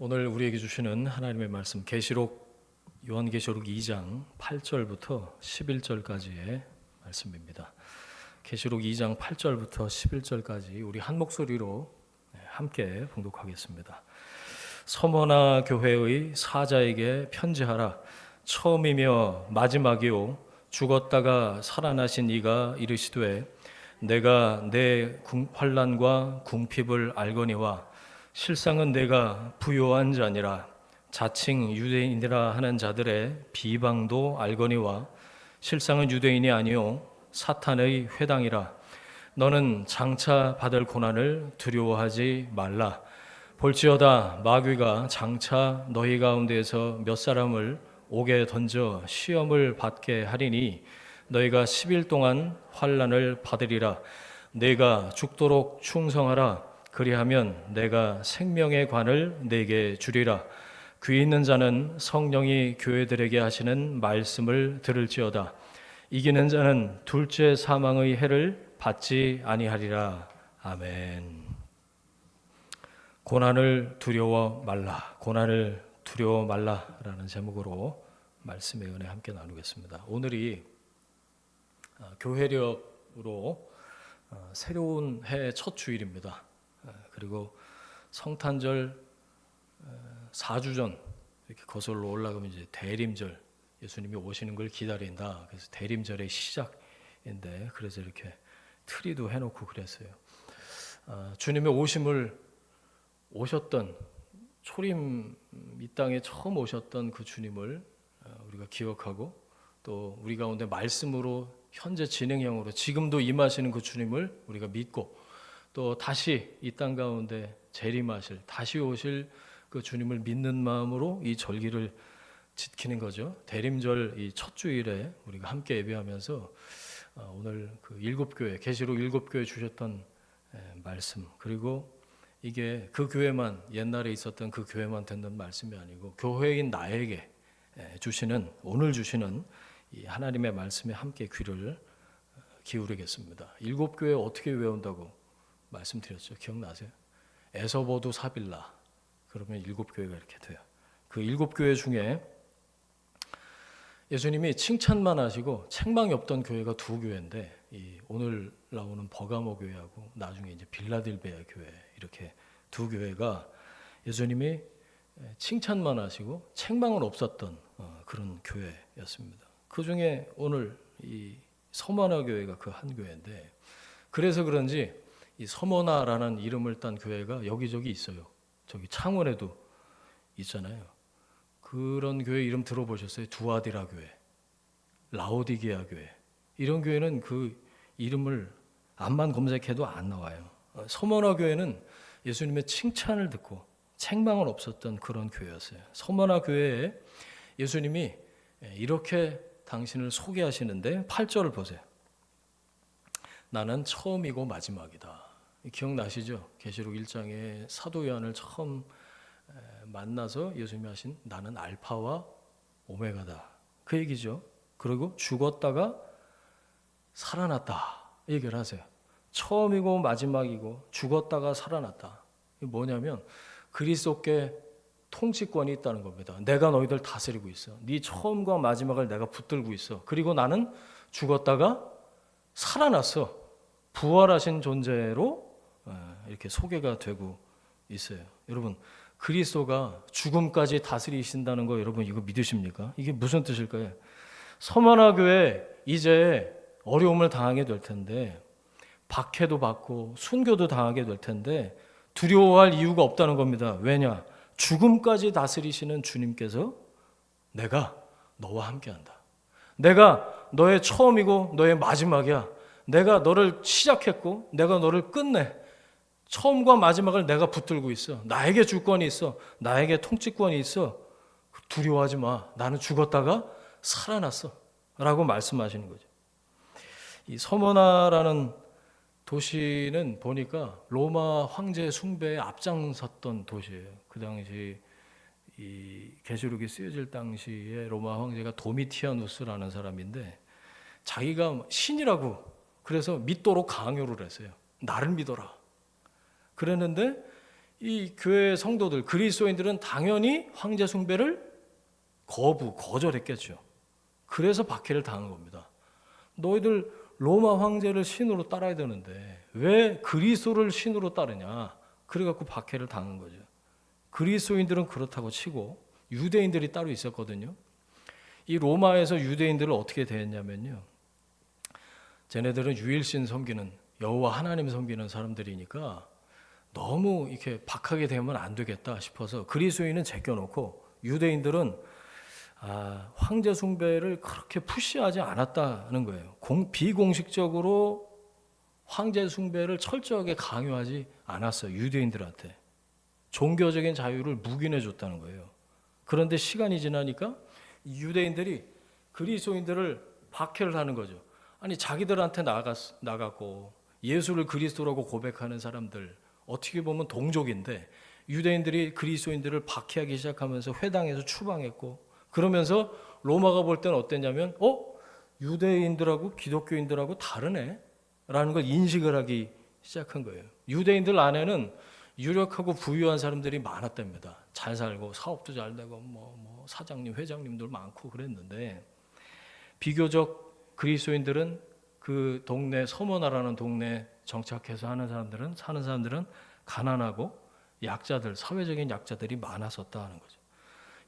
오늘 우리에게 주시는 하나님의 말씀 요한계시록 2장 8절부터 11절까지의 말씀입니다. 계시록 2장 8절부터 11절까지 우리 한 목소리로 함께 봉독하겠습니다. 서머나 교회의 사자에게 편지하라. 처음이며 마지막이요 죽었다가 살아나신 이가 이르시되 내가 내 환난과 궁핍을 알거니와 실상은 내가 부요한 자니라. 자칭 유대인이라 하는 자들의 비방도 알거니와 실상은 유대인이 아니요 사탄의 회당이라. 너는 장차 받을 고난을 두려워하지 말라. 볼지어다 마귀가 장차 너희 가운데에서 몇 사람을 옥에 던져 시험을 받게 하리니 너희가 10일 동안 환난을 받으리라. 내가 죽도록 충성하라. 그리하면 내가 생명의 관을 내게 주리라. 귀 있는 자는 성령이 교회들에게 하시는 말씀을 들을지어다. 이기는 자는 둘째 사망의 해를 받지 아니하리라. 아멘. 고난을 두려워 말라. 고난을 두려워 말라라는 제목으로 말씀의 은혜 함께 나누겠습니다. 오늘이 교회력으로 새로운 해 첫 주일입니다. 그리고 성탄절 4주 전 이렇게 거슬러 올라가면 이제 대림절, 예수님이 오시는 걸 기다린다. 그래서 대림절의 시작인데 그래서 이렇게 트리도 해놓고 그랬어요. 주님의 오셨던 초림 이 땅에 처음 오셨던 그 주님을 우리가 기억하고 또 우리 가운데 말씀으로 현재 진행형으로 지금도 임하시는 그 주님을 우리가 믿고 또 다시 이 땅 가운데 재림하실 다시 오실 그 주님을 믿는 마음으로 이 절기를 지키는 거죠. 대림절 이 첫 주일에 우리가 함께 예배하면서 오늘 그 일곱 교회 계시록 일곱 교회 주셨던 말씀 그리고 이게 그 교회만 옛날에 있었던 그 교회만 듣는 말씀이 아니고 교회인 나에게 주시는 오늘 주시는 이 하나님의 말씀에 함께 귀를 기울이겠습니다. 일곱 교회 어떻게 외운다고 말씀드렸죠. 기억나세요? 에서보두 사빌라 그러면 일곱 교회가 이렇게 돼요. 그 일곱 교회 중에 예수님이 칭찬만 하시고 책망이 없던 교회가 두 교회인데 오늘 나오는 버가모 교회하고 나중에 이제 빌라델베아 교회 이렇게 두 교회가 예수님이 칭찬만 하시고 책망은 없었던 그런 교회였습니다. 그 중에 오늘 이 서머나 교회가 그 한 교회인데 그래서 그런지 이 서머나라는 이름을 딴 교회가 여기저기 있어요. 저기 창원에도 있잖아요. 그런 교회 이름 들어보셨어요? 두아디라 교회, 라오디게아 교회. 이런 교회는 그 이름을 암만 검색해도 안 나와요. 서머나 교회는 예수님의 칭찬을 듣고 책망은 없었던 그런 교회였어요. 서머나 교회에 예수님이 이렇게 당신을 소개하시는데 8절을 보세요. 나는 처음이고 마지막이다. 기억나시죠? 계시록 1장에 사도 요한을 처음 만나서 예수님이 하신 나는 알파와 오메가다. 그 얘기죠. 그리고 죽었다가 살아났다. 얘기를 하세요. 처음이고 마지막이고 죽었다가 살아났다. 이게 뭐냐면 그리스도께 통치권이 있다는 겁니다. 내가 너희들 다스리고 있어. 네 처음과 마지막을 내가 붙들고 있어. 그리고 나는 죽었다가 살아났어. 부활하신 존재로 이렇게 소개가 되고 있어요. 여러분 그리스도가 죽음까지 다스리신다는 거 여러분 이거 믿으십니까? 이게 무슨 뜻일까요? 서머나 교회 이제 어려움을 당하게 될 텐데 박해도 받고 순교도 당하게 될 텐데 두려워할 이유가 없다는 겁니다. 왜냐? 죽음까지 다스리시는 주님께서 내가 너와 함께한다. 내가 너의 처음이고 너의 마지막이야. 내가 너를 시작했고 내가 너를 끝내. 처음과 마지막을 내가 붙들고 있어. 나에게 주권이 있어. 나에게 통치권이 있어. 두려워하지 마. 나는 죽었다가 살아났어. 라고 말씀하시는 거죠. 이 서머나라는 도시는 보니까 로마 황제 숭배에 앞장섰던 도시예요. 그 당시 이 계시록이 쓰여질 당시에 로마 황제가 도미티아누스라는 사람인데 자기가 신이라고 그래서 믿도록 강요를 했어요. 나를 믿어라. 그랬는데 이 교회 성도들, 그리스도인들은 당연히 황제 숭배를 거절했겠죠. 그래서 박해를 당한 겁니다. 너희들 로마 황제를 신으로 따라야 되는데 왜 그리스도를 신으로 따르냐? 그래갖고 박해를 당한 거죠. 그리스도인들은 그렇다고 치고 유대인들이 따로 있었거든요. 이 로마에서 유대인들을 어떻게 대했냐면요. 쟤네들은 유일신 섬기는 여호와 하나님 섬기는 사람들이니까 너무 이렇게 박하게 되면 안 되겠다 싶어서 그리스도인은 제껴놓고 유대인들은 황제 숭배를 그렇게 푸시하지 않았다는 거예요. 비공식적으로 황제 숭배를 철저하게 강요하지 않았어요. 유대인들한테. 종교적인 자유를 묵인해 줬다는 거예요. 그런데 시간이 지나니까 유대인들이 그리스도인들을 박해를 하는 거죠. 아니 자기들한테 나갔고 예수를 그리스도라고 고백하는 사람들 어떻게 보면 동족인데 유대인들이 그리스도인들을 박해하기 시작하면서 회당에서 추방했고 그러면서 로마가 볼 때는 어땠냐면 유대인들하고 기독교인들하고 다르네 라는 걸 인식을 하기 시작한 거예요. 유대인들 안에는 유력하고 부유한 사람들이 많았답니다. 잘 살고 사업도 잘 되고 뭐 사장님 회장님들 많고 그랬는데 비교적 그리스도인들은 그 동네 서머나라는 동네 정착해서 사는 사람들은 가난하고 약자들, 사회적인 약자들이 많았었다 하는 거죠.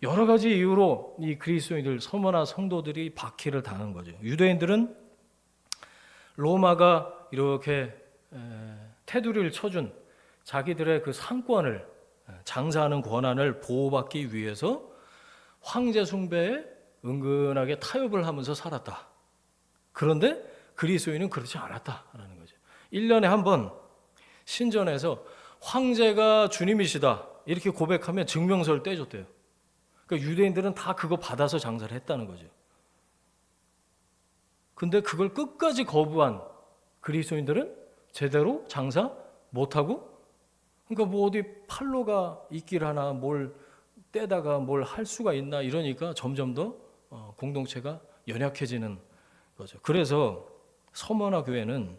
여러 가지 이유로 이 그리스도인들, 서머나 성도들이 박해를 당한 거죠. 유대인들은 로마가 이렇게 테두리를 쳐준 자기들의 그 상권을 장사하는 권한을 보호받기 위해서 황제 숭배에 은근하게 타협을 하면서 살았다. 그런데 그리스도인은 그렇지 않았다라는 거죠. 1년에 한 번 신전에서 황제가 주님이시다 이렇게 고백하면 증명서를 떼줬대요. 그러니까 유대인들은 다 그거 받아서 장사를 했다는 거죠. 근데 그걸 끝까지 거부한 그리스도인들은 제대로 장사 못하고 그러니까 뭐 어디 판로가 있길 하나 뭘 떼다가 뭘 할 수가 있나 이러니까 점점 더 공동체가 연약해지는 거죠. 그래서 서머나 교회는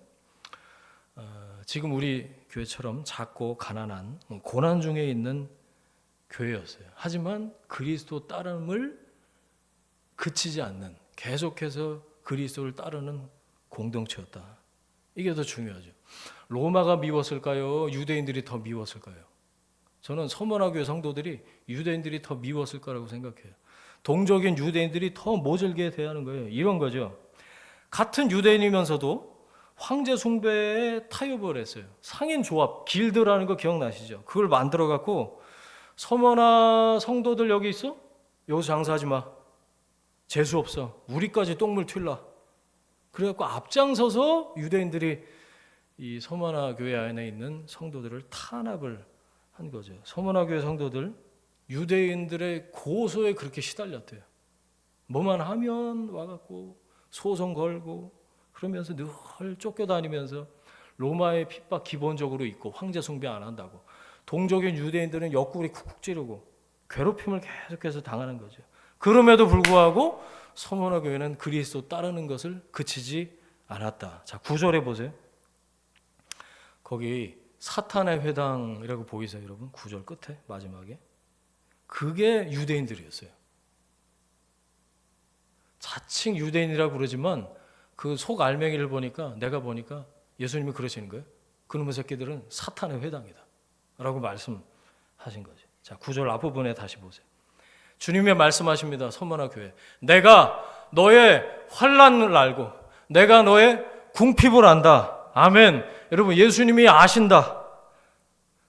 지금 우리 교회처럼 작고 가난한 고난 중에 있는 교회였어요. 하지만 그리스도 따름을 그치지 않는 계속해서 그리스도를 따르는 공동체였다. 이게 더 중요하죠. 로마가 미웠을까요? 유대인들이 더 미웠을까요? 저는 서머나 교회 성도들이 유대인들이 더 미웠을 거라고 생각해요. 동족인 유대인들이 더 모질게 대하는 거예요. 이런 거죠. 같은 유대인이면서도 황제 숭배에 타협을 했어요. 상인 조합, 길드라는 거 기억나시죠? 그걸 만들어 갖고 서머나 성도들 여기 있어? 여기서 장사하지 마. 재수 없어. 우리까지 똥물 튈라. 그래갖고 앞장서서 유대인들이 이 서머나 교회 안에 있는 성도들을 탄압을 한 거죠. 서머나 교회 성도들 유대인들의 고소에 그렇게 시달렸대요. 뭐만 하면 와갖고 소송 걸고 그러면서 늘 쫓겨다니면서 로마의 핍박 기본적으로 있고 황제 숭배 안 한다고 동족인 유대인들은 옆구리 쿡쿡 찌르고 괴롭힘을 계속해서 당하는 거죠. 그럼에도 불구하고 서머나 교회는 그리스도 따르는 것을 그치지 않았다. 자, 9절에 보세요. 거기 사탄의 회당이라고 보이세요, 여러분? 9절 끝에 마지막에 그게 유대인들이었어요. 자칭 유대인이라고 그러지만 그 속 알맹이를 보니까 내가 보니까 예수님이 그러시는 거예요. 그놈의 새끼들은 사탄의 회당이다 라고 말씀하신 거죠. 자, 9절 앞부분에 다시 보세요. 주님이 말씀하십니다. 서머나 교회, 내가 너의 환난을 알고 내가 너의 궁핍을 안다. 아멘. 여러분, 예수님이 아신다.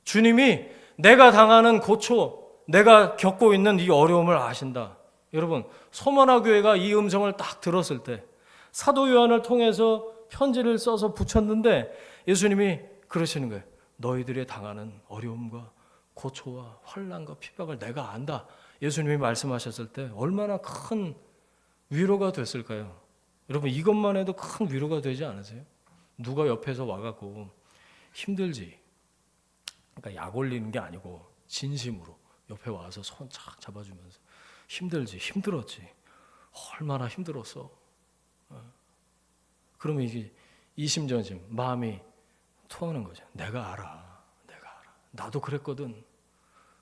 주님이 내가 당하는 고초, 내가 겪고 있는 이 어려움을 아신다. 여러분, 서머나 교회가 이 음성을 딱 들었을 때 사도 요한을 통해서 편지를 써서 붙였는데 예수님이 그러시는 거예요. 너희들이 당하는 어려움과 고초와 환난과 핍박을 내가 안다. 예수님이 말씀하셨을 때 얼마나 큰 위로가 됐을까요? 여러분, 이것만 해도 큰 위로가 되지 않으세요? 누가 옆에서 와갖고 힘들지, 그러니까 약 올리는 게 아니고 진심으로 옆에 와서 손 착 잡아주면서 힘들지, 힘들었지, 얼마나 힘들었어. 그러면 이게 이심전심 마음이 통하는 거죠. 내가 알아. 나도 그랬거든.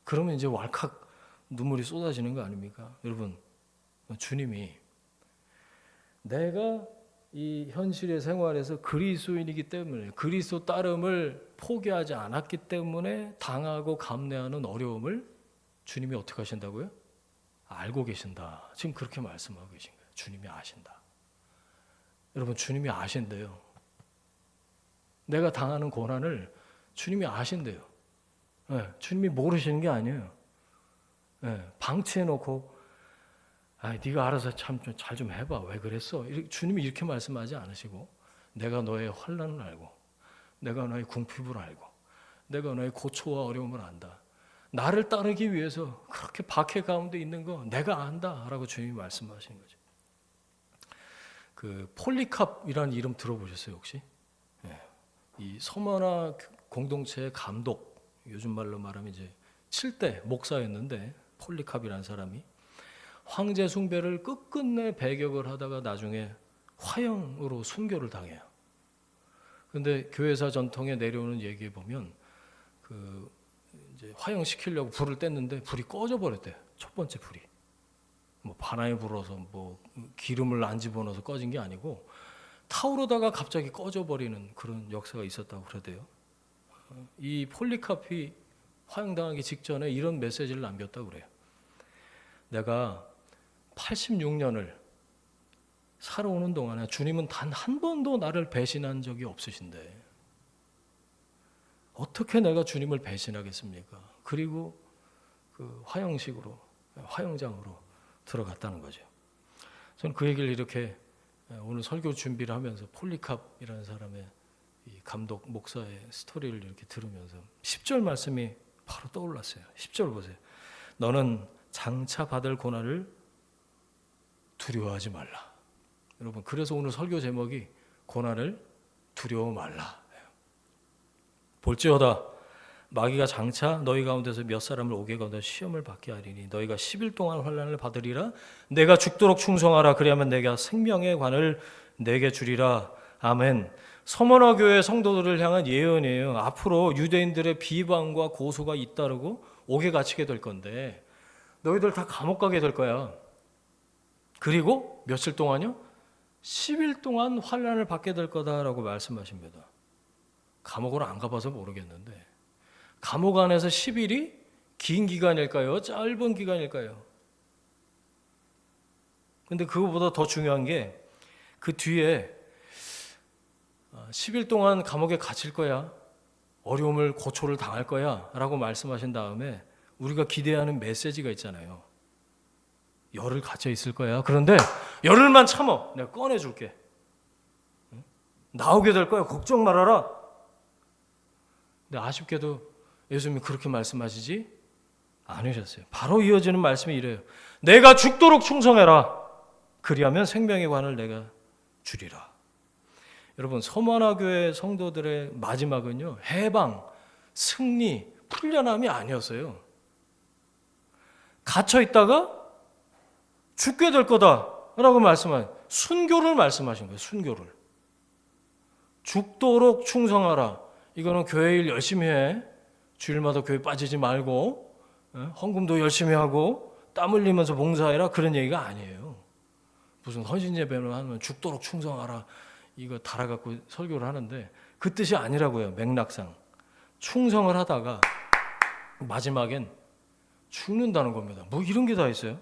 그러면 이제 왈칵 눈물이 쏟아지는 거 아닙니까? 여러분, 주님이 내가 이 현실의 생활에서 그리스도인이기 때문에 그리스도 따름을 포기하지 않았기 때문에 당하고 감내하는 어려움을 주님이 어떻게 하신다고요? 알고 계신다. 지금 그렇게 말씀하고 계신 거예요. 주님이 아신다. 여러분, 주님이 아신대요. 내가 당하는 고난을 주님이 아신대요. 네, 주님이 모르시는 게 아니에요. 네, 방치해놓고 네가 알아서 참 잘 좀 해봐. 왜 그랬어? 주님이 이렇게 말씀하지 않으시고 내가 너의 환난을 알고 내가 너의 궁핍을 알고 내가 너의 고초와 어려움을 안다. 나를 따르기 위해서 그렇게 박해 가운데 있는 거 내가 안다라고 주님이 말씀하시는 거죠. 그 폴리캅이라는 이름 들어보셨어요 혹시? 네. 이 서머나 공동체의 감독, 요즘 말로 말하면 이제 7대 목사였는데 폴리캅이라는 사람이 황제 숭배를 끝끝내 배격을 하다가 나중에 화형으로 순교를 당해요. 그런데 교회사 전통에 내려오는 얘기에 보면 그 이제 화형시키려고 불을 뗐는데 불이 꺼져 버렸대요. 첫 번째 불이. 뭐 바람이 불어서 뭐 기름을 안 집어넣어서 꺼진 게 아니고 타오르다가 갑자기 꺼져 버리는 그런 역사가 있었다고 그러대요. 이 폴리카피 화형당하기 직전에 이런 메시지를 남겼다고 그래요. 내가 86년을 살아오는 동안에 주님은 단 한 번도 나를 배신한 적이 없으신데 어떻게 내가 주님을 배신하겠습니까? 그리고 그 화형식으로, 화형장으로 들어갔다는 거죠. 저는 그 얘기를 이렇게 오늘 설교 준비를 하면서 폴리캅이라는 사람의 이 감독 목사의 스토리를 이렇게 들으면서 10절 말씀이 바로 떠올랐어요. 10절 보세요. 너는 장차 받을 고난을 두려워하지 말라. 여러분, 그래서 오늘 설교 제목이 고난을 두려워 말라. 볼지어다 마귀가 장차 너희 가운데서 몇 사람을 오게 거둬 시험을 받게 하리니 너희가 10일 동안 환난을 받으리라. 내가 죽도록 충성하라. 그리하면 내가 생명의 관을 내게 주리라. 아멘. 서머나 교회 성도들을 향한 예언이에요. 앞으로 유대인들의 비방과 고소가 잇따르고 옥에 갇히게 될 건데 너희들 다 감옥 가게 될 거야. 그리고 며칠 동안요? 10일 동안 환난을 받게 될 거다라고 말씀하십니다. 감옥을 안 가봐서 모르겠는데 감옥 안에서 10일이 긴 기간일까요? 짧은 기간일까요? 근데 그거보다 더 중요한 게 그 뒤에 10일 동안 감옥에 갇힐 거야. 어려움을 고초를 당할 거야 라고 말씀하신 다음에 우리가 기대하는 메시지가 있잖아요. 열흘 갇혀 있을 거야. 그런데 열흘만 참어. 내가 꺼내줄게. 나오게 될 거야. 걱정 말아라. 근데 아쉽게도 예수님이 그렇게 말씀하시지 않으셨어요. 바로 이어지는 말씀이 이래요. 내가 죽도록 충성해라. 그리하면 생명의 관을 내가 주리라. 여러분, 서머나 교회 성도들의 마지막은요, 해방, 승리, 풀려남이 아니었어요. 갇혀 있다가 죽게 될 거다라고 말씀하신 순교를 말씀하신 거예요. 순교를. 죽도록 충성하라. 이거는 교회 일 열심히 해. 주일마다 교회 빠지지 말고 헌금도 열심히 하고 땀 흘리면서 봉사해라. 그런 얘기가 아니에요. 무슨 헌신 예배를 하면 죽도록 충성하라. 이거 달아갖고 설교를 하는데 그 뜻이 아니라고요. 맥락상. 충성을 하다가 마지막엔 죽는다는 겁니다. 뭐 이런 게 다 있어요?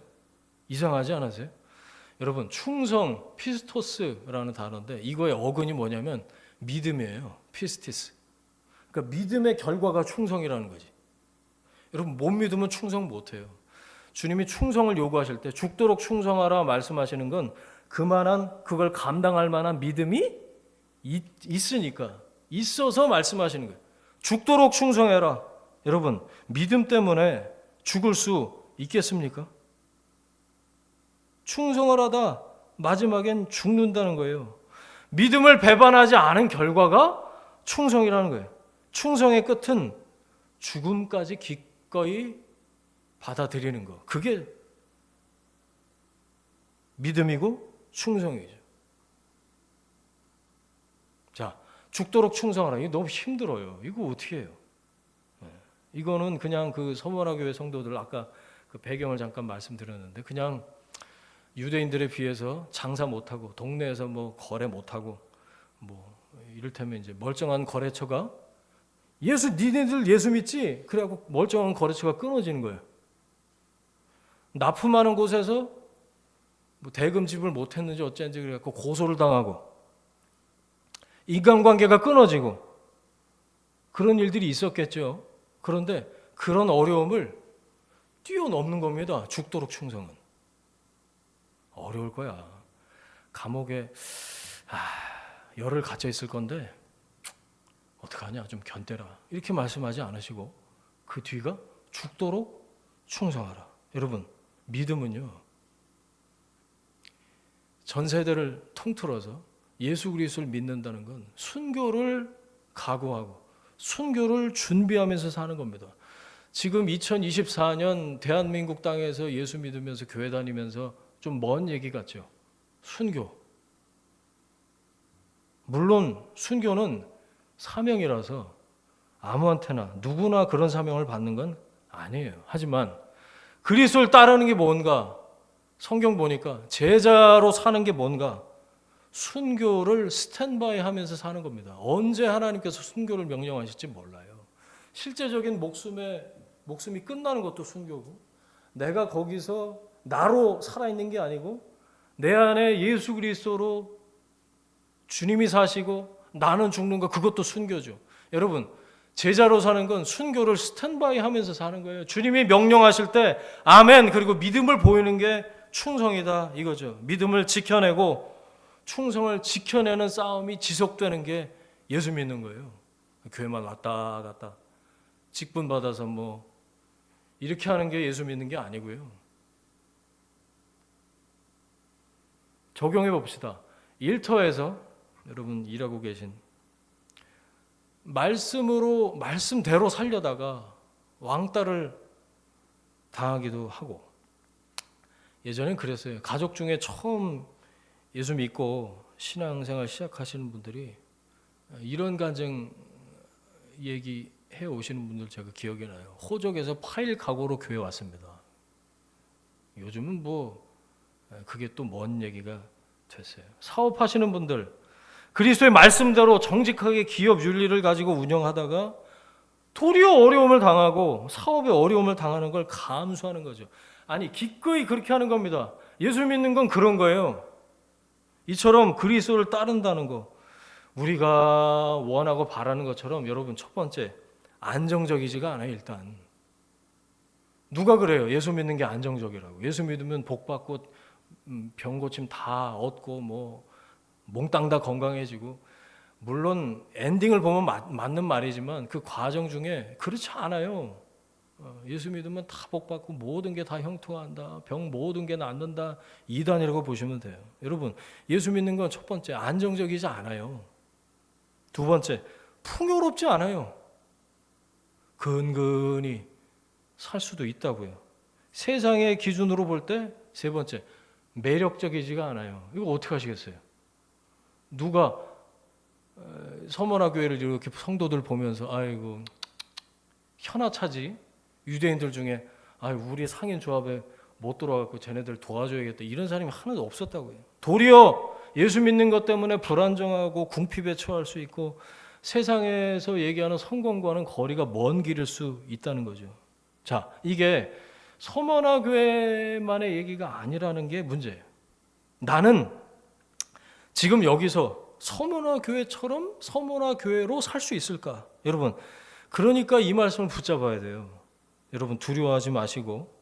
이상하지 않으세요? 여러분, 충성, 피스토스라는 단어인데 이거의 어근이 뭐냐면 믿음이에요. 피스티스. 그러니까 믿음의 결과가 충성이라는 거지. 여러분, 못 믿으면 충성 못해요. 주님이 충성을 요구하실 때 죽도록 충성하라 말씀하시는 건 그만한 그걸 감당할 만한 믿음이 있으니까 있어서 말씀하시는 거예요. 죽도록 충성해라. 여러분, 믿음 때문에 죽을 수 있겠습니까? 충성을 하다 마지막엔 죽는다는 거예요. 믿음을 배반하지 않은 결과가 충성이라는 거예요. 충성의 끝은 죽음까지 기꺼이 받아들이는 거. 그게 믿음이고 충성이죠. 자, 죽도록 충성하라. 이거 너무 힘들어요. 이거 어떻게 해요? 이거는 그냥 그 서머나 교회 성도들 아까 그 배경을 잠깐 말씀드렸는데 그냥 유대인들에 비해서 장사 못하고 동네에서 뭐 거래 못하고 뭐 이를테면 이제 멀쩡한 거래처가 니네들 예수 믿지? 그래갖고 멀쩡한 거래처가 끊어지는 거예요. 납품하는 곳에서 뭐 대금 지불 못했는지 어쩐지 그래갖고 고소를 당하고 인간관계가 끊어지고 그런 일들이 있었겠죠. 그런데 그런 어려움을 뛰어넘는 겁니다. 죽도록 충성은. 어려울 거야. 감옥에 열을 갇혀 있을 건데 어떡하냐 좀 견뎌라 이렇게 말씀하지 않으시고 그 뒤가 죽도록 충성하라. 여러분 믿음은요 전 세대를 통틀어서 예수 그리스도를 믿는다는 건 순교를 각오하고 순교를 준비하면서 사는 겁니다. 지금 2024년 대한민국 땅에서 예수 믿으면서 교회 다니면서 좀 먼 얘기 같죠. 순교. 물론 순교는 사명이라서 아무한테나 누구나 그런 사명을 받는 건 아니에요. 하지만 그리스도를 따르는 게 뭔가 성경 보니까 제자로 사는 게 뭔가 순교를 스탠바이 하면서 사는 겁니다. 언제 하나님께서 순교를 명령하실지 몰라요. 실제적인 목숨이 끝나는 것도 순교고 내가 거기서 나로 살아있는 게 아니고 내 안에 예수 그리스도로 주님이 사시고 나는 죽는 거 그것도 순교죠. 여러분 제자로 사는 건 순교를 스탠바이 하면서 사는 거예요. 주님이 명령하실 때 아멘 그리고 믿음을 보이는 게 충성이다 이거죠. 믿음을 지켜내고 충성을 지켜내는 싸움이 지속되는 게 예수 믿는 거예요. 교회만 왔다 갔다 직분 받아서 뭐 이렇게 하는 게 예수 믿는 게 아니고요. 적용해 봅시다. 일터에서 여러분 일하고 계신 말씀대로 살려다가 왕따를 당하기도 하고 예전엔 그랬어요. 가족 중에 처음 예수 믿고 신앙생활 시작하시는 분들이 이런 간증 얘기해 오시는 분들 제가 기억이 나요. 호적에서 파일 각오로 교회 왔습니다. 요즘은 뭐 그게 또 먼 얘기가 됐어요. 사업하시는 분들 그리스도의 말씀대로 정직하게 기업 윤리를 가지고 운영하다가 도리어 어려움을 당하고 사업에 어려움을 당하는 걸 감수하는 거죠. 아니 기꺼이 그렇게 하는 겁니다. 예수 믿는 건 그런 거예요. 이처럼 그리스도를 따른다는 거 우리가 원하고 바라는 것처럼 여러분 첫 번째 안정적이지가 않아요. 일단 누가 그래요? 예수 믿는 게 안정적이라고. 예수 믿으면 복 받고 병 고침 다 얻고 뭐 몽땅 다 건강해지고 물론 엔딩을 보면 맞는 말이지만 그 과정 중에 그렇지 않아요. 예수 믿으면 다 복 받고 모든 게 다 형통한다. 병 모든 게 낫는다. 이단이라고 보시면 돼요. 여러분 예수 믿는 건 첫 번째 안정적이지 않아요. 두 번째 풍요롭지 않아요. 근근히 살 수도 있다고요. 세상의 기준으로 볼 때 세 번째 매력적이지가 않아요. 이거 어떻게 하시겠어요? 누가 서머나 교회를 이렇게 성도들 보면서 아이고 현아차지 유대인들 중에 우리 상인 조합에 못 들어가고 쟤네들 도와줘야겠다 이런 사람이 하나도 없었다고요. 도리어 예수 믿는 것 때문에 불안정하고 궁핍에 처할 수 있고 세상에서 얘기하는 성공과는 거리가 먼 길일 수 있다는 거죠. 자, 이게 서머나 교회만의 얘기가 아니라는 게 문제예요. 나는 지금 여기서 서머나 교회처럼 서머나 교회로 살 수 있을까? 여러분, 그러니까 이 말씀을 붙잡아야 돼요. 여러분 두려워하지 마시고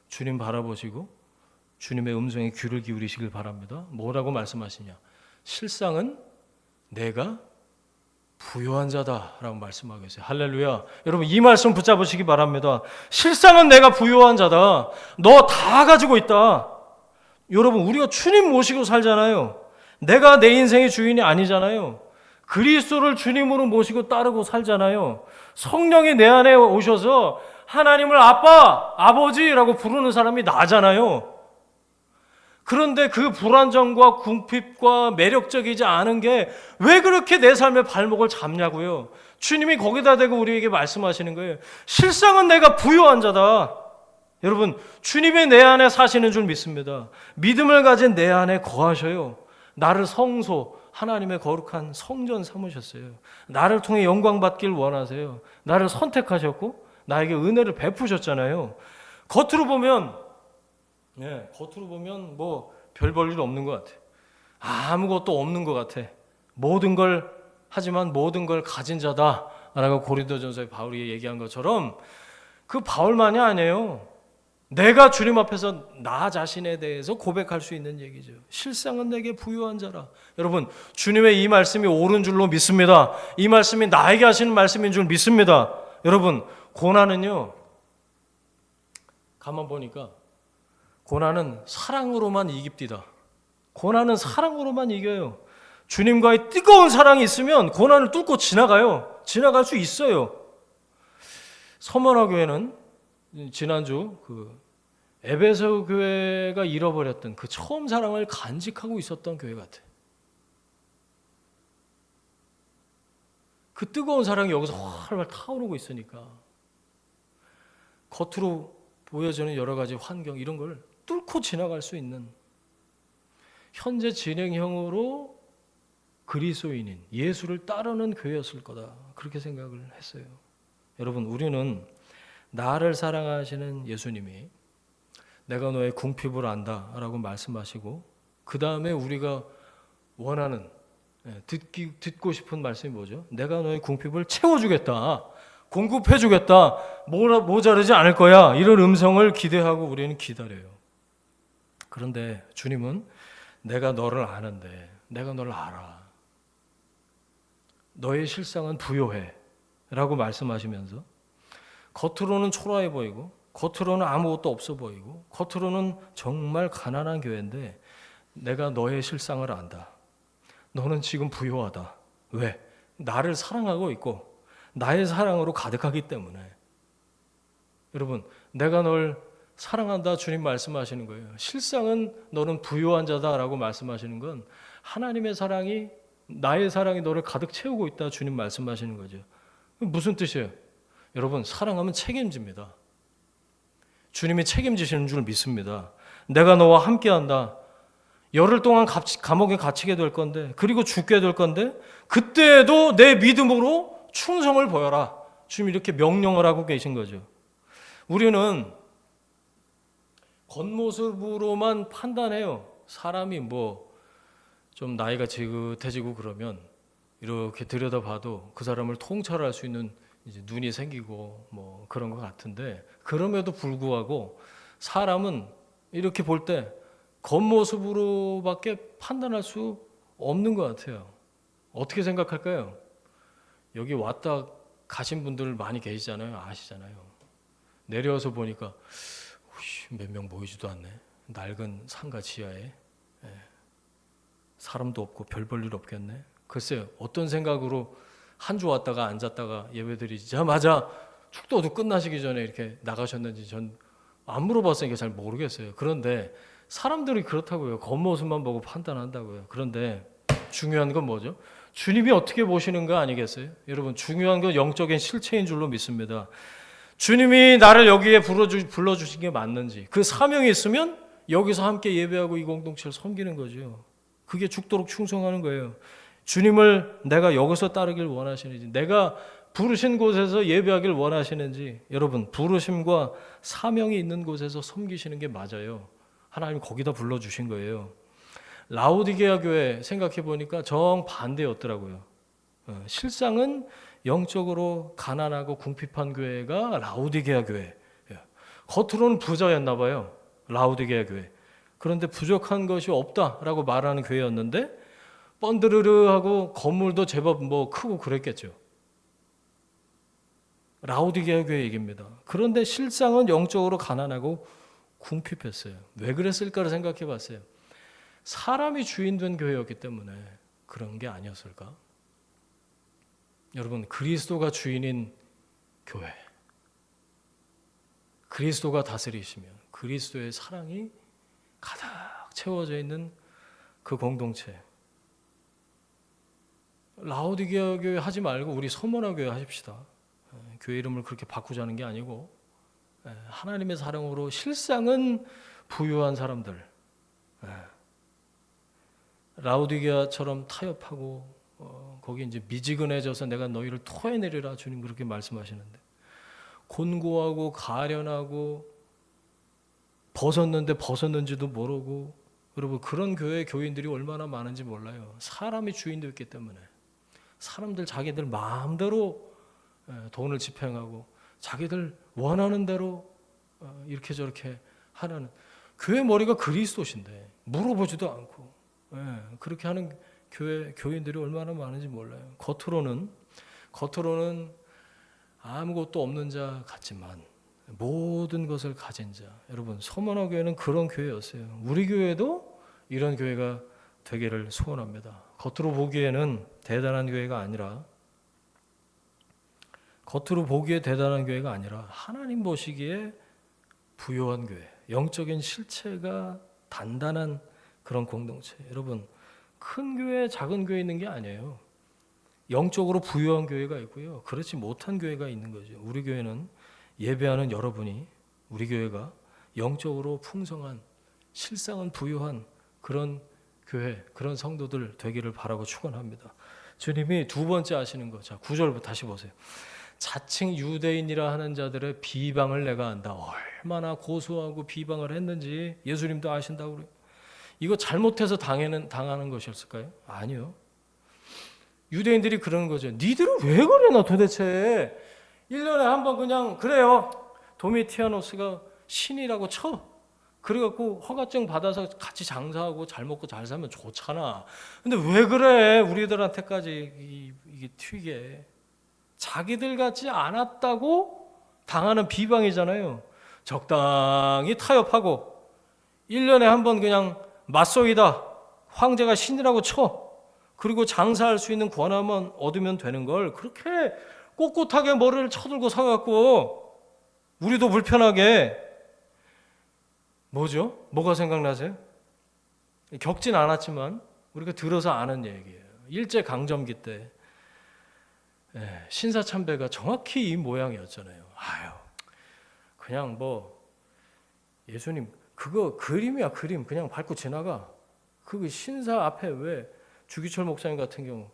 주님 바라보시고 주님의 음성에 귀를 기울이시길 바랍니다. 뭐라고 말씀하시냐? 실상은 내가 부요한 자다라고 말씀하고 계세요. 할렐루야. 여러분 이 말씀 붙잡으시기 바랍니다. 실상은 내가 부요한 자다. 너 다 가지고 있다. 여러분 우리가 주님 모시고 살잖아요. 내가 내 인생의 주인이 아니잖아요. 그리스도를 주님으로 모시고 따르고 살잖아요. 성령이 내 안에 오셔서 하나님을 아빠, 아버지라고 부르는 사람이 나잖아요. 그런데 그 불안정과 궁핍과 매력적이지 않은 게 왜 그렇게 내 삶의 발목을 잡냐고요. 주님이 거기다 대고 우리에게 말씀하시는 거예요. 실상은 내가 부요한 자다. 여러분, 주님이 내 안에 사시는 줄 믿습니다. 믿음을 가진 내 안에 거하셔요. 나를 성소, 하나님의 거룩한 성전 삼으셨어요. 나를 통해 영광 받길 원하세요. 나를 선택하셨고 나에게 은혜를 베푸셨잖아요. 겉으로 보면 뭐 별 볼 일 없는 것 같아. 아무것도 없는 것 같아. 모든 걸 가진 자다라고 고린도전서에 바울이 얘기한 것처럼 그 바울만이 아니에요. 내가 주님 앞에서 나 자신에 대해서 고백할 수 있는 얘기죠. 실상은 내게 부유한 자라. 여러분, 주님의 이 말씀이 옳은 줄로 믿습니다. 이 말씀이 나에게 하시는 말씀인 줄 믿습니다. 여러분, 고난은요, 가만 보니까 고난은 사랑으로만 이깁디다. 고난은 사랑으로만 이겨요. 주님과의 뜨거운 사랑이 있으면 고난을 뚫고 지나가요. 지나갈 수 있어요. 서머나 교회는 지난주 에베소 교회가 잃어버렸던 그 처음 사랑을 간직하고 있었던 교회 같아. 그 뜨거운 사랑이 여기서 활활 타오르고 있으니까 겉으로 보여지는 여러 가지 환경 이런 걸 뚫고 지나갈 수 있는 현재 진행형으로 그리스도인인 예수를 따르는 교회였을 거다. 그렇게 생각을 했어요. 여러분, 우리는 나를 사랑하시는 예수님이 내가 너의 궁핍을 안다라고 말씀하시고 그 다음에 우리가 원하는 듣고 싶은 말씀이 뭐죠? 내가 너의 궁핍을 채워주겠다. 공급해주겠다. 모자르지 않을 거야. 이런 음성을 기대하고 우리는 기다려요. 그런데 주님은 내가 너를 아는데 내가 너를 알아. 너의 실상은 부요해 라고 말씀하시면서 겉으로는 초라해 보이고 겉으로는 아무것도 없어 보이고 겉으로는 정말 가난한 교회인데 내가 너의 실상을 안다. 너는 지금 부요하다. 왜? 나를 사랑하고 있고 나의 사랑으로 가득하기 때문에. 여러분, 내가 널 사랑한다 주님 말씀하시는 거예요. 실상은 너는 부요한 자다라고 말씀하시는 건 하나님의 사랑이 나의 사랑이 너를 가득 채우고 있다 주님 말씀하시는 거죠. 무슨 뜻이에요? 여러분, 사랑하면 책임집니다. 주님이 책임지시는 줄 믿습니다. 내가 너와 함께한다. 열흘 동안 감옥에 갇히게 될 건데 그리고 죽게 될 건데 그때에도 내 믿음으로 충성을 보여라. 주님이 이렇게 명령을 하고 계신 거죠. 우리는 겉모습으로만 판단해요. 사람이 좀 나이가 지긋해지고 그러면 이렇게 들여다봐도 그 사람을 통찰할 수 있는 이제 눈이 생기고 그런 것 같은데 그럼에도 불구하고 사람은 이렇게 볼 때 겉모습으로밖에 판단할 수 없는 것 같아요. 어떻게 생각할까요? 여기 왔다 가신 분들 많이 계시잖아요. 아시잖아요. 내려와서 보니까 몇 명 보이지도 않네. 낡은 상가 지하에 사람도 없고 별 볼 일 없겠네. 글쎄요, 어떤 생각으로 한 주 왔다가 앉았다가 예배드리자마자 축도도 끝나시기 전에 이렇게 나가셨는지 전 안 물어봤으니까 잘 모르겠어요. 그런데 사람들이 그렇다고요. 겉모습만 보고 판단한다고요. 그런데 중요한 건 뭐죠? 주님이 어떻게 보시는가 아니겠어요? 여러분, 중요한 건 영적인 실체인 줄로 믿습니다. 주님이 나를 여기에 불러주신 게 맞는지 그 사명이 있으면 여기서 함께 예배하고 이 공동체를 섬기는 거죠. 그게 죽도록 충성하는 거예요. 주님을 내가 여기서 따르길 원하시는지 내가 부르신 곳에서 예배하길 원하시는지 여러분, 부르심과 사명이 있는 곳에서 섬기시는 게 맞아요. 하나님 거기다 불러주신 거예요. 라오디게아 교회 생각해 보니까 정반대였더라고요. 실상은 영적으로 가난하고 궁핍한 교회가 라오디게아 교회. 겉으로는 부자였나 봐요. 라오디게아 교회. 그런데 부족한 것이 없다라고 말하는 교회였는데 번드르르하고 건물도 제법 크고 그랬겠죠. 라오디게아 교회 얘기입니다. 그런데 실상은 영적으로 가난하고 궁핍했어요. 왜 그랬을까를 생각해 봤어요. 사람이 주인 된 교회였기 때문에 그런 게 아니었을까? 여러분, 그리스도가 주인인 교회, 그리스도가 다스리시면 그리스도의 사랑이 가득 채워져 있는 그 공동체, 라오디게아 교회 하지 말고 우리 서머나 교회 하십시다. 교회 이름을 그렇게 바꾸자는 게 아니고 하나님의 사랑으로 실상은 부유한 사람들, 라오디게아처럼 타협하고 거기 이제 미지근해져서 내가 너희를 토해내리라 주님 그렇게 말씀하시는데, 곤고하고 가련하고 벗었는데 벗었는지도 모르고, 여러분 그런 교회 교인들이 얼마나 많은지 몰라요. 사람이 주인되었기 때문에 사람들 자기들 마음대로 돈을 집행하고 자기들 원하는 대로 이렇게 저렇게 하는, 교회 머리가 그리스도신데 물어보지도 않고 그렇게 하는 교회 교인들이 얼마나 많은지 몰라요. 겉으로는 아무것도 없는 자 같지만 모든 것을 가진 자. 여러분 서머나 교회는 그런 교회였어요. 우리 교회도 이런 교회가 되기를 소원합니다. 겉으로 보기에는 대단한 교회가 아니라, 하나님 보시기에 부요한 교회, 영적인 실체가 단단한 그런 공동체. 여러분 큰 교회 작은 교회 있는 게 아니에요. 영적으로 부유한 교회가 있고요, 그렇지 못한 교회가 있는 거죠. 우리 교회는 예배하는 여러분이, 우리 교회가 영적으로 풍성한, 실상은 부유한 그런 교회, 그런 성도들 되기를 바라고 축원합니다. 주님이 두 번째 하시는 거, 자 9절부터 다시 보세요. 자칭 유대인이라 하는 자들의 비방을 내가 안다. 얼마나 고소하고 비방을 했는지 예수님도 아신다고 그래요. 이거 잘못해서 당하는 것이었을까요? 아니요. 유대인들이 그러는 거죠. 니들은 왜 그래 나 도대체. 1년에 한 번 그냥 그래요. 도미티아노스가 신이라고 쳐. 그래갖고 허가증 받아서 같이 장사하고 잘 먹고 잘 살면 좋잖아. 근데 왜 그래 우리들한테까지 이게 튀게. 자기들 같지 않았다고 당하는 비방이잖아요. 적당히 타협하고 1년에 한 번 그냥 맞서이다. 황제가 신이라고 쳐. 그리고 장사할 수 있는 권한만 얻으면 되는 걸 그렇게 꼿꼿하게 머리를 쳐들고 서갖고 우리도 불편하게, 뭐죠? 뭐가 생각나세요? 겪진 않았지만 우리가 들어서 아는 얘기예요. 일제강점기 때 신사참배가 정확히 이 모양이었잖아요. 아유, 그냥 뭐 예수님 그거 그림이야, 그림. 그냥 밟고 지나가. 그 신사 앞에 왜 주기철 목사님 같은 경우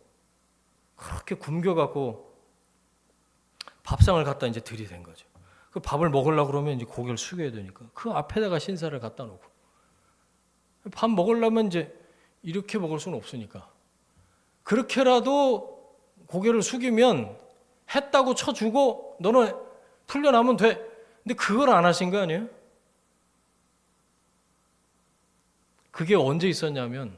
그렇게 굶겨갖고 밥상을 갖다 이제 들이댄 거죠. 그 밥을 먹으려고 그러면 이제 고개를 숙여야 되니까 그 앞에다가 신사를 갖다 놓고, 밥 먹으려면 이제 이렇게 먹을 수는 없으니까 그렇게라도 고개를 숙이면 했다고 쳐주고 너는 풀려나면 돼. 근데 그걸 안 하신 거 아니에요? 그게 언제 있었냐면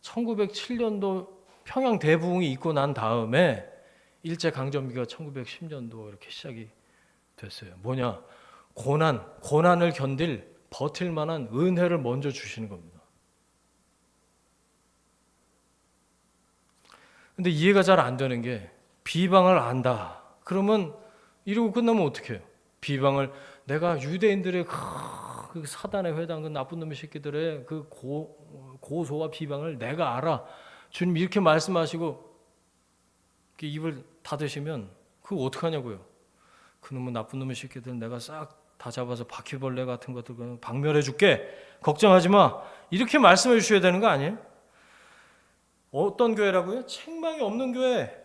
1907년도 평양 대부흥이 있고 난 다음에 일제강점기가 1910년도 이렇게 시작이 됐어요. 뭐냐? 고난을 버틸 만한 은혜를 먼저 주시는 겁니다. 근데 이해가 잘 안 되는 게, 비방을 안다. 그러면 이러고 끝나면 어떡해요? 비방을, 내가 유대인들의 그 사단의 회당, 그 나쁜 놈의 새끼들의 그 고소와 비방을 내가 알아. 주님 이렇게 말씀하시고 입을 닫으시면 그거 어떡하냐고요. 그놈은 나쁜 놈의 새끼들 내가 싹 다 잡아서 바퀴벌레 같은 것들 그냥 박멸해 줄게. 걱정하지 마. 이렇게 말씀해 주셔야 되는 거 아니에요? 어떤 교회라고요? 책망이 없는 교회.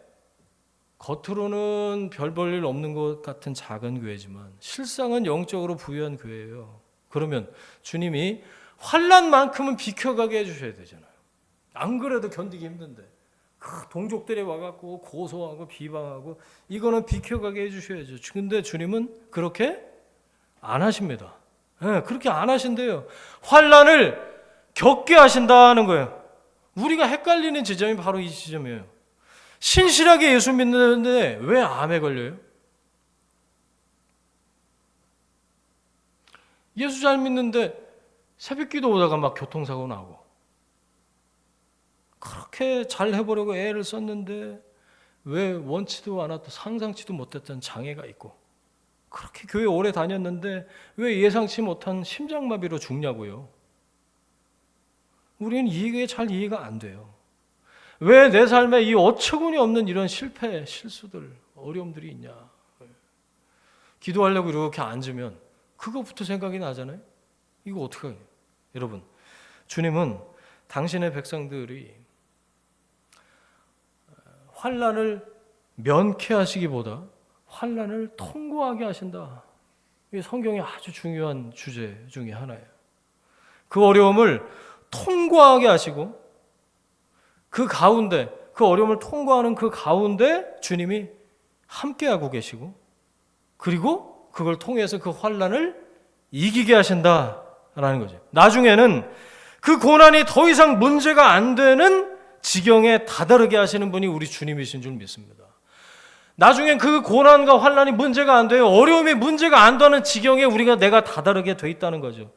겉으로는 별 볼 일 없는 것 같은 작은 교회지만 실상은 영적으로 부유한 교회예요. 그러면 주님이 환난만큼은 비켜가게 해주셔야 되잖아요. 안 그래도 견디기 힘든데 그 동족들이 와갖고 고소하고 비방하고 이거는 비켜가게 해주셔야죠. 근데 주님은 그렇게 안 하십니다. 그렇게 안 하신대요. 환난을 겪게 하신다는 거예요. 우리가 헷갈리는 지점이 바로 이 지점이에요. 신실하게 예수 믿는데 왜 암에 걸려요? 예수 잘 믿는데 새벽기도 오다가 막 교통사고 나고, 그렇게 잘 해보려고 애를 썼는데 왜 원치도 않았던, 상상치도 못했던 장애가 있고, 그렇게 교회 오래 다녔는데 왜 예상치 못한 심장마비로 죽냐고요. 우리는 이게 잘 이해가 안 돼요. 왜 내 삶에 이 어처구니 없는 이런 실패, 실수들, 어려움들이 있냐. 기도하려고 이렇게 앉으면 그거부터 생각이 나잖아요. 이거 어떡하냐. 여러분, 주님은 당신의 백성들이 환난을 면케하시기보다 환난을 통과하게 하신다. 이게 성경의 아주 중요한 주제 중에 하나예요. 그 어려움을 통과하게 하시고 그 가운데, 그 어려움을 통과하는 그 가운데 주님이 함께하고 계시고 그리고 그걸 통해서 그 환난을 이기게 하신다라는 거죠. 나중에는 그 고난이 더 이상 문제가 안 되는 지경에 다다르게 하시는 분이 우리 주님이신 줄 믿습니다. 나중엔 그 고난과 환난이 문제가 안 돼요. 어려움이 문제가 안 되는 지경에 내가 다다르게 돼 있다는 거죠.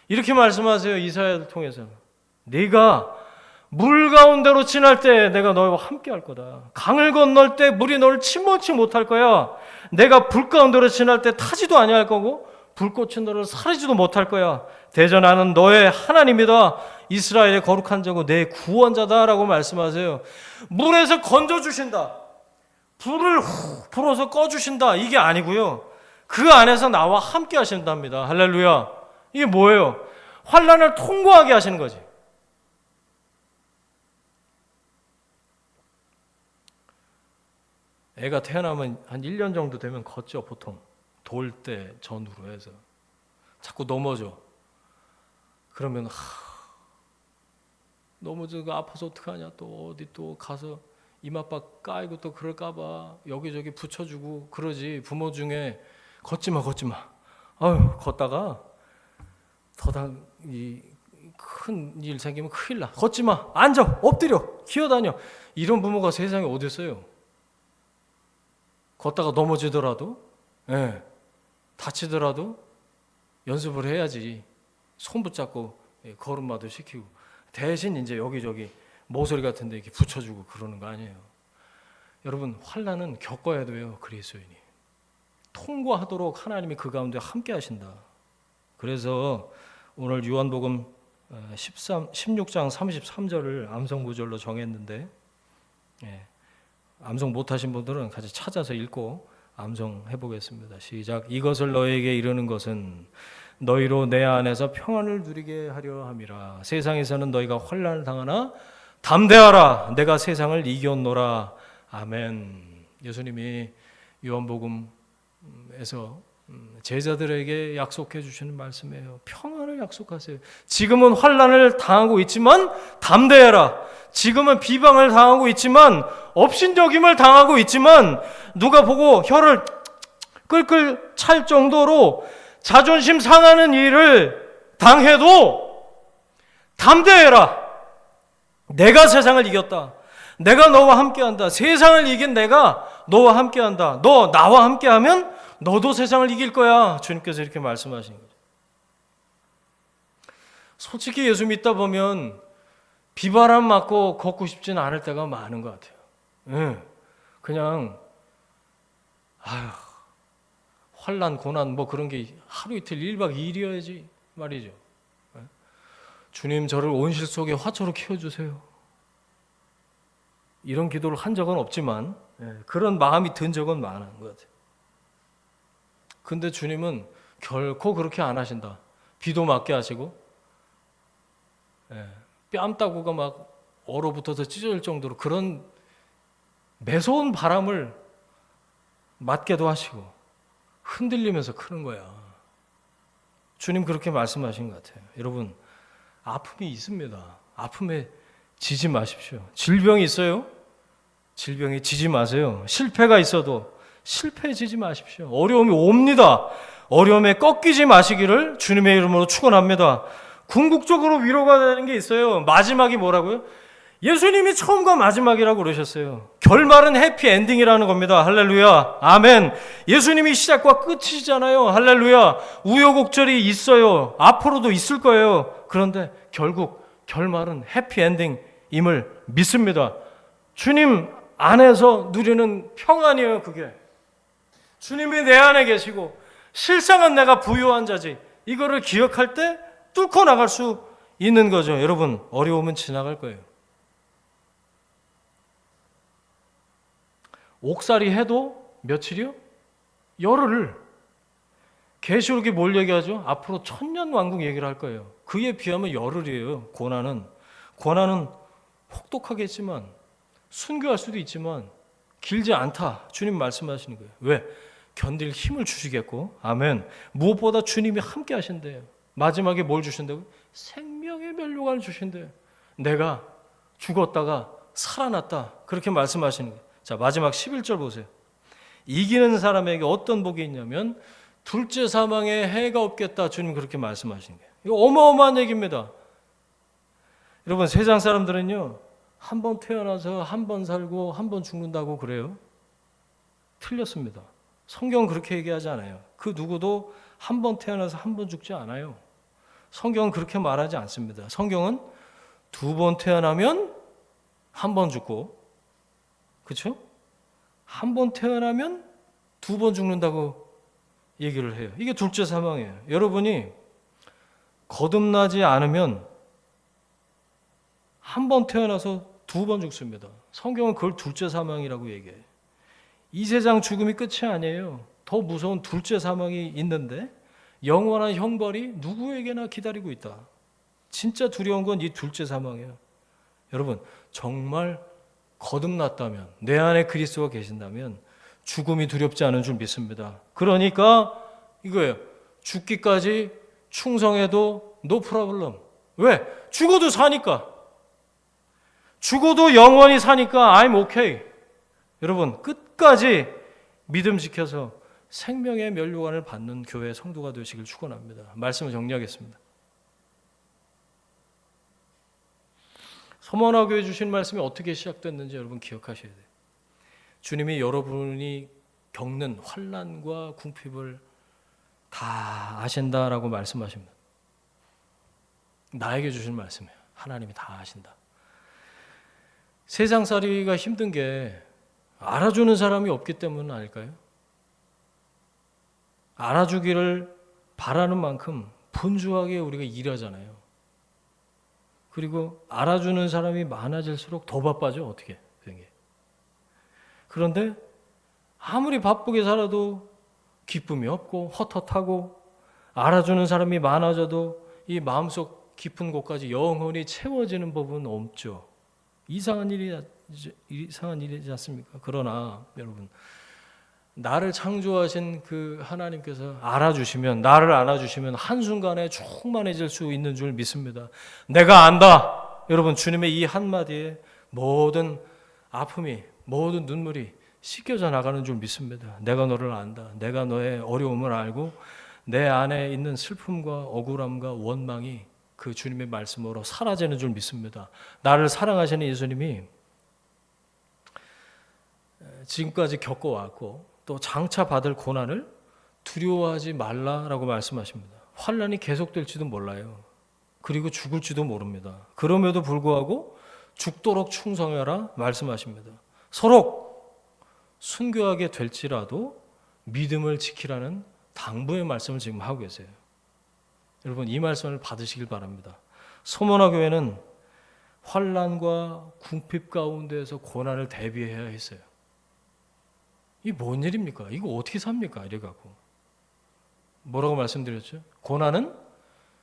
이렇게 말씀하세요. 이사야를 통해서. 네가 물 가운데로 지날 때 내가 너와 함께 할 거다. 강을 건널 때 물이 너를 침몰치 못할 거야. 내가 불 가운데로 지날 때 타지도 아니할 거고 불꽃은 너를 사르지도 못할 거야. 대저 나는 너의 하나님이다. 이스라엘의 거룩한 자고 내 구원자다라고 말씀하세요. 물에서 건져주신다. 불을 후 불어서 꺼주신다. 이게 아니고요. 그 안에서 나와 함께 하신답니다. 할렐루야. 이게 뭐예요? 환난을 통과하게 하시는 거지. 애가 태어나면 한 1년 정도 되면 걷죠. 보통 돌 때 전후로 해서 자꾸 넘어져. 그러면 넘어져서 아파서 어떡하냐. 또 어디 또 가서 이마박 까이고 또 그럴까봐 여기저기 붙여주고 그러지. 부모 중에 걷지마 아유 걷다가 큰 일 생기면 큰일 나. 걷지마, 앉아, 엎드려, 기어다녀. 이런 부모가 세상에 어디 있어요. 걷다가 넘어지더라도 다치더라도 연습을 해야지. 손 붙잡고 걸음마도 시키고 대신 이제 여기저기 모서리 같은 데 이렇게 붙여주고 그러는 거 아니에요. 여러분, 환난은 겪어야 돼요. 그리스도인이 통과하도록 하나님이 그 가운데 함께 하신다. 그래서 오늘 요한복음 16장 33절을 암송 구절로 정했는데 암송 못하신 분들은 같이 찾아서 읽고 암송해 보겠습니다. 시작. 이것을 너에게 이르는 것은 너희로 내 안에서 평안을 누리게 하려 함이라. 세상에서는 너희가 환난을 당하나 담대하라. 내가 세상을 이겼노라. 아멘. 예수님이 요한복음에서 제자들에게 약속해 주시는 말씀이에요. 평안을 약속하세요. 지금은 환난을 당하고 있지만 담대해라. 지금은 비방을 당하고 있지만 업신여김을 당하고 있지만 누가 보고 혀를 끌끌 찰 정도로 자존심 상하는 일을 당해도 담대해라. 내가 세상을 이겼다. 내가 너와 함께한다. 세상을 이긴 내가 너와 함께한다. 너 나와 함께하면 너도 세상을 이길 거야. 주님께서 이렇게 말씀하시는 거죠. 솔직히 예수 믿다 보면 비바람 맞고 걷고 싶지는 않을 때가 많은 것 같아요. 그냥 환난 고난 뭐 그런 게 하루 이틀 1박 2일이어야지 말이죠. 주님 저를 온실 속에 화초로 키워주세요. 이런 기도를 한 적은 없지만 그런 마음이 든 적은 많은 것 같아요. 근데 주님은 결코 그렇게 안 하신다. 비도 맞게 하시고 뺨 따구가 막 얼어붙어서 찢어질 정도로 그런 매서운 바람을 맞게도 하시고 흔들리면서 크는 거야. 주님 그렇게 말씀하신 것 같아요. 여러분, 아픔이 있습니다. 아픔에 지지 마십시오. 질병이 있어요? 질병에 지지 마세요. 실패가 있어도 실패에 지지 마십시오. 어려움이 옵니다. 어려움에 꺾이지 마시기를 주님의 이름으로 축원합니다. 궁극적으로 위로가 되는 게 있어요. 마지막이 뭐라고요? 예수님이 처음과 마지막이라고 그러셨어요. 결말은 해피엔딩이라는 겁니다. 할렐루야. 아멘. 예수님이 시작과 끝이잖아요. 할렐루야. 우여곡절이 있어요. 앞으로도 있을 거예요. 그런데 결국 결말은 해피엔딩임을 믿습니다. 주님 안에서 누리는 평안이에요. 그게 주님이 내 안에 계시고 실상은 내가 부유한 자지. 이거를 기억할 때 뚫고 나갈 수 있는 거죠. 여러분, 어려움은 지나갈 거예요. 옥살이 해도 며칠이요? 열흘을. 계시록이 뭘 얘기하죠? 앞으로 천년 왕국 얘기를 할 거예요. 그에 비하면 열흘이에요. 고난은 혹독하겠지만 순교할 수도 있지만 길지 않다. 주님 말씀하시는 거예요. 왜? 견딜 힘을 주시겠고, 아멘. 무엇보다 주님이 함께 하신대요. 마지막에 뭘 주신다고요? 생명의 면류관을 주신대요. 내가 죽었다가 살아났다. 그렇게 말씀하시는 거예요. 자, 마지막 11절 보세요. 이기는 사람에게 어떤 복이 있냐면 둘째 사망에 해가 없겠다. 주님 그렇게 말씀하시는 거예요. 이거 어마어마한 얘기입니다. 여러분, 세상 사람들은요, 한 번 태어나서 한 번 살고 한 번 죽는다고 그래요. 틀렸습니다. 성경은 그렇게 얘기하지 않아요. 그 누구도 한 번 태어나서 한 번 죽지 않아요. 성경은 그렇게 말하지 않습니다. 성경은 두 번 태어나면 한 번 죽고, 그렇죠? 한 번 태어나면 두 번 죽는다고 얘기를 해요. 이게 둘째 사망이에요. 여러분이 거듭나지 않으면 한 번 태어나서 두 번 죽습니다. 성경은 그걸 둘째 사망이라고 얘기해요. 이 세상 죽음이 끝이 아니에요. 더 무서운 둘째 사망이 있는데 영원한 형벌이 누구에게나 기다리고 있다. 진짜 두려운 건 이 둘째 사망이에요. 여러분, 정말 거듭났다면, 내 안에 그리스도가 계신다면 죽음이 두렵지 않은 줄 믿습니다. 그러니까 이거예요. 죽기까지 충성해도 no problem. 왜? 죽어도 사니까. 죽어도 영원히 사니까 I'm okay. 여러분, 끝까지 믿음 지켜서 생명의 면류관을 받는 교회 성도가 되시길 축원합니다. 말씀을 정리하겠습니다. 서머나 교회 주신 말씀이 어떻게 시작됐는지 여러분 기억하셔야 돼요. 주님이 여러분이 겪는 환난과 궁핍을 다 아신다라고 말씀하십니다. 나에게 주신 말씀이에요. 하나님이 다 아신다. 세상살이가 힘든 게 알아주는 사람이 없기 때문 아닐까요? 알아주기를 바라는 만큼 분주하게 우리가 일하잖아요. 그리고 알아주는 사람이 많아질수록 더 바빠져. 어떻게? 그런데 아무리 바쁘게 살아도 기쁨이 없고 헛헛하고, 알아주는 사람이 많아져도 이 마음속 깊은 곳까지 영원히 채워지는 법은 없죠. 이상한 일이지 않습니까? 그러나 여러분, 나를 창조하신 그 하나님께서 알아주시면, 나를 안아주시면 한순간에 충만해질 수 있는 줄 믿습니다. 내가 안다. 여러분, 주님의 이 한마디에 모든 아픔이, 모든 눈물이 씻겨져 나가는 줄 믿습니다. 내가 너를 안다. 내가 너의 어려움을 알고 내 안에 있는 슬픔과 억울함과 원망이 그 주님의 말씀으로 사라지는 줄 믿습니다. 나를 사랑하시는 예수님이 지금까지 겪어왔고 또 장차 받을 고난을 두려워하지 말라라고 말씀하십니다. 환난이 계속될지도 몰라요. 그리고 죽을지도 모릅니다. 그럼에도 불구하고 죽도록 충성해라 말씀하십니다. 서로 순교하게 될지라도 믿음을 지키라는 당부의 말씀을 지금 하고 계세요. 여러분, 이 말씀을 받으시길 바랍니다. 소모나 교회는 환난과 궁핍 가운데에서 고난을 대비해야 했어요. 이게 뭔 일입니까? 이거 어떻게 삽니까? 이래갖고 뭐라고 말씀드렸죠? 고난은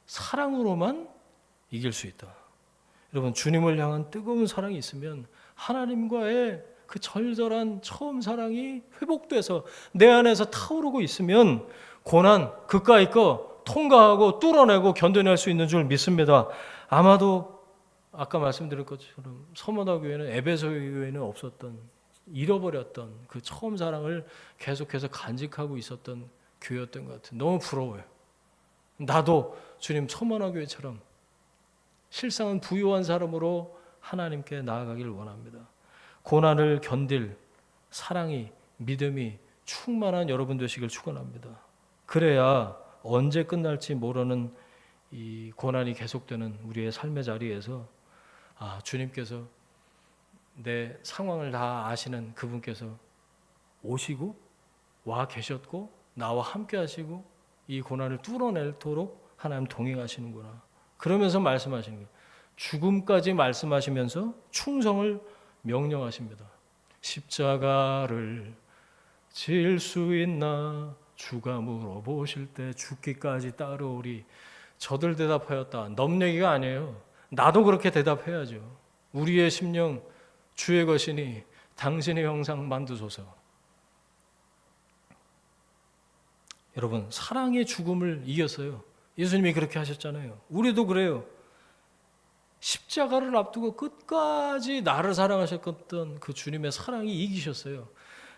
사랑으로만 이길 수 있다. 여러분, 주님을 향한 뜨거운 사랑이 있으면 하나님과의 그 절절한 처음 사랑이 회복돼서 내 안에서 타오르고 있으면 고난 그까이 거 통과하고 뚫어내고 견뎌낼 수 있는 줄 믿습니다. 아마도 아까 말씀드린 것처럼 서머나 교회는, 에베소 교회는 없었던, 잃어버렸던 그 처음 사랑을 계속해서 간직하고 있었던 교회였던 것 같아요. 너무 부러워요. 나도 주님 서머나 교회처럼 실상은 부유한 사람으로 하나님께 나아가길 원합니다. 고난을 견딜 사랑이, 믿음이 충만한 여러분 되시길 축원합니다. 그래야 언제 끝날지 모르는 이 고난이 계속되는 우리의 삶의 자리에서 주님께서 내 상황을 다 아시는 그분께서 오시고 와 계셨고 나와 함께 하시고 이 고난을 뚫어내도록 하나님 동행하시는구나. 그러면서 말씀하시는 거예요. 죽음까지 말씀하시면서 충성을 명령하십니다. 십자가를 질 수 있나 주가 물어보실 때 죽기까지 따르오리. 저들 대답하였다. 넘 얘기가 아니에요. 나도 그렇게 대답해야죠. 우리의 심령 주의 것이니 당신의 형상 만드소서. 여러분, 사랑의 죽음을 이겼어요. 예수님이 그렇게 하셨잖아요. 우리도 그래요. 십자가를 앞두고 끝까지 나를 사랑하셨던 그 주님의 사랑이 이기셨어요.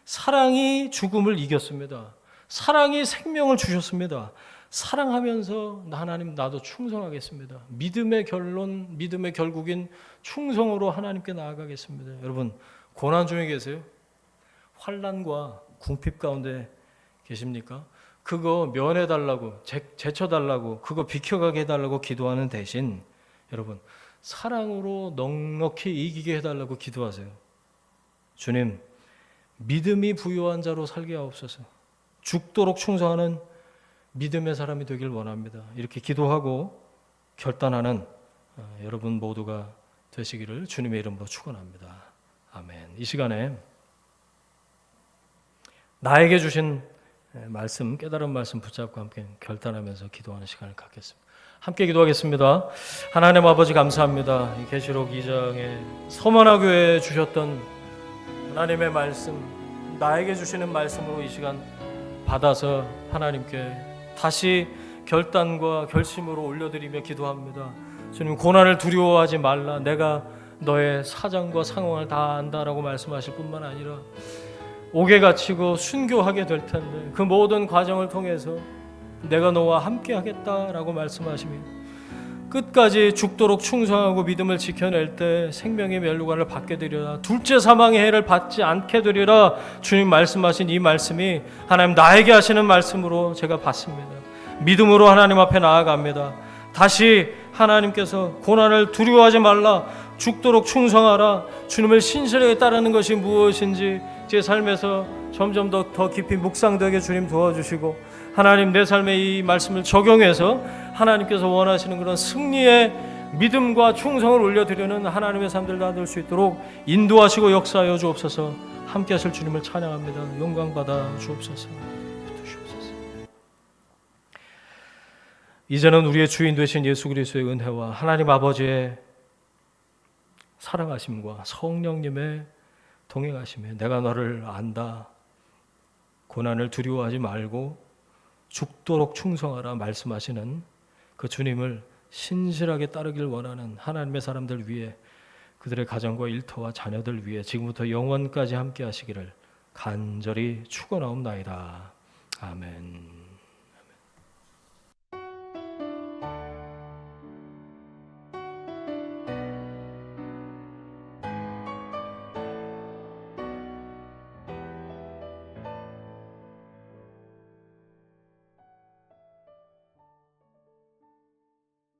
사랑이 죽음을 이겼습니다. 사랑이 생명을 주셨습니다. 사랑하면서 하나님 나도 충성하겠습니다. 믿음의 결론, 믿음의 결국인 충성으로 하나님께 나아가겠습니다. 여러분, 고난 중에 계세요? 환난과 궁핍 가운데 계십니까? 그거 면해달라고, 제쳐달라고, 그거 비켜가게 해달라고 기도하는 대신 여러분, 사랑으로 넉넉히 이기게 해달라고 기도하세요. 주님, 믿음이 부유한 자로 살게 하옵소서. 죽도록 충성하는 믿음의 사람이 되길 원합니다. 이렇게 기도하고 결단하는 여러분 모두가 되시기를 주님의 이름으로 축원합니다. 아멘. 이 시간에 나에게 주신 말씀, 깨달은 말씀 붙잡고 함께 결단하면서 기도하는 시간을 갖겠습니다. 함께 기도하겠습니다. 하나님 아버지 감사합니다. 이 계시록 2장에 서머나 교회에 주셨던 하나님의 말씀, 나에게 주시는 말씀으로 이 시간 받아서 하나님께 다시 결단과 결심으로 올려드리며 기도합니다. 주님, 고난을 두려워하지 말라. 내가 너의 사정과 상황을 다 안다라고 말씀하실 뿐만 아니라 옥에 갇히고 순교하게 될 텐데 그 모든 과정을 통해서 내가 너와 함께 하겠다라고 말씀하시며 끝까지 죽도록 충성하고 믿음을 지켜낼 때 생명의 멸류관을 받게 되리라. 둘째 사망의 해를 받지 않게 되리라. 주님 말씀하신 이 말씀이 하나님 나에게 하시는 말씀으로 제가 받습니다. 믿음으로 하나님 앞에 나아갑니다. 다시 하나님께서 고난을 두려워하지 말라. 죽도록 충성하라. 주님을 신실하게 따르는 것이 무엇인지 제 삶에서 점점 더 깊이 묵상되게 주님 도와주시고 하나님 내 삶에 이 말씀을 적용해서 하나님께서 원하시는 그런 승리의 믿음과 충성을 올려드리는 하나님의 삶들 다 될 수 있도록 인도하시고 역사하여 주옵소서. 함께 하실 주님을 찬양합니다. 영광 받아 주옵소서. 이제는 우리의 주인 되신 예수 그리스도의 은혜와 하나님 아버지의 사랑하심과 성령님의 동행하심에 내가 너를 안다. 고난을 두려워하지 말고 죽도록 충성하라 말씀하시는 그 주님을 신실하게 따르길 원하는 하나님의 사람들 위해 그들의 가정과 일터와 자녀들 위해 지금부터 영원까지 함께 하시기를 간절히 축원하옵나이다. 아멘.